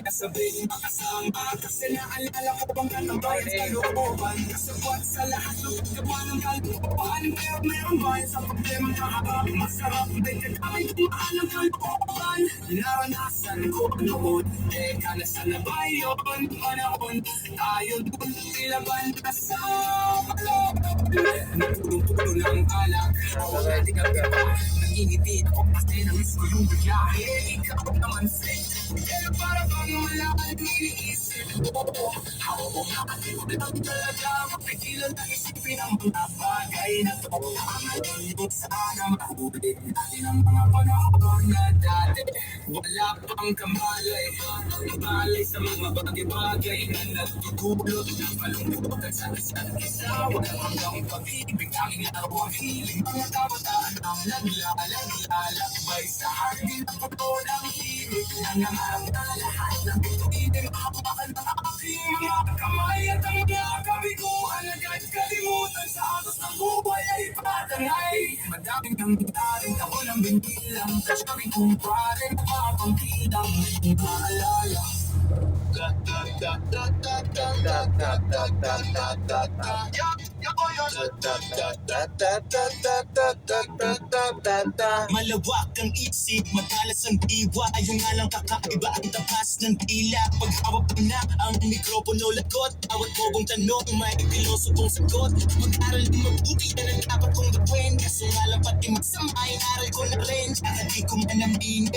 Sabing makasama kasi naalala ko bang katambayan sa looban. Kasabot sa lahat ng paggawa ng kalooban. Meron ba sa problema na harap? Masarap din kadamay kumaan ng kalooban. Naranasan ko noon, teka nasaan na ba yun? Panahon tayo dun ilaban na sa kalooban. Nagpulong-pulo ng alak, ako natin ang iba. Nangingitin ako kasi namiss ko yung biyahe. Ikaw naman sa'yo, pero para bang wala ang iniisip mo. Ako nga lang talaga mapigilan na isipin ang mga bagay na to. Ngayon yung sana mahuli natin ang mga panahon na dati. Wala pang kamalay sa mga bagay-bagay na nagtutulot ng kalungkutan sa isa't isa. Walang hanggang pag-ibig, tanging araw ang hiling. Mga kabataan ang naglalakbay sa hardin ng puto ng hilig. Nangangarap na lahat ng bituin, mahapakan ng aking mga kamay at ang mga kabiguan. Agad kalimutan sa atos ng buhay ay patangay. Madaming nangyaring ako ng binilang, kasyari kong pare nakapangkilang maalala. Malawak ang isip, madalas ang diwa. Yung nga lang kakaiba ang tapas ng tila. Paghawak ko na ang mikropono lagot, awat bobong tanong, may pilosopong sagot. Mag-aral din mabuti na ang dapat kong gawin. Kaso nga lang pati magsama, inaral ko na rin. Kaya di ko man aminin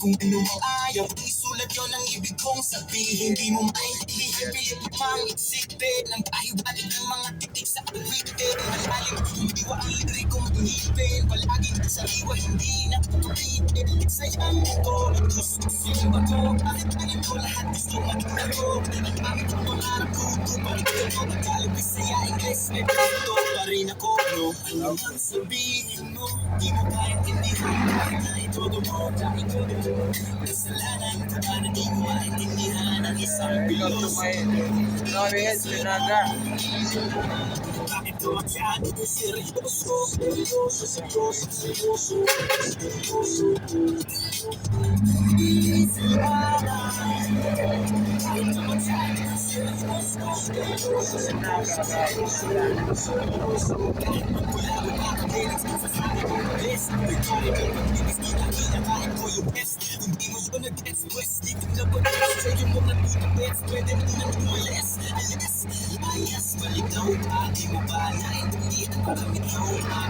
kung ano ang ayaw. Isulat yun ang ibig kong sabihin. Di mo maintindihan, pilit mo mang isipin. Nang pahiwatig ng mga titik sa awitin. Malalim, humiwa ang liriko manipin. Palaging sa iwa, hindi na ulitin. Sayang ito, gusto simba ko. Bakit ganito lahat gusto maging ako? Ang aming pangarap ko, bumalik ko. Nagkalabis saya, Ingles, may puto pa rin ako. No, ano ang sabihin mo? Di mo maintindihan. Kahit na ito mo, dahil ko mo. Kasalanan ko ba na di mo maintindihan ang isang piloso? Sorry, Sinaga. Bakit ko masyado seryoso? Hindi mo yun nag-gets west. Dito na ba sa'yo mo natutupets? Pwede mo na tumulis. Ayas, balik na upa. Di mo ba naintindihan ko kami na upa?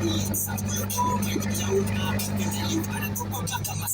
Iyan sa ulo ko, may naglaw na. Pinaliwanag ko pa baka mas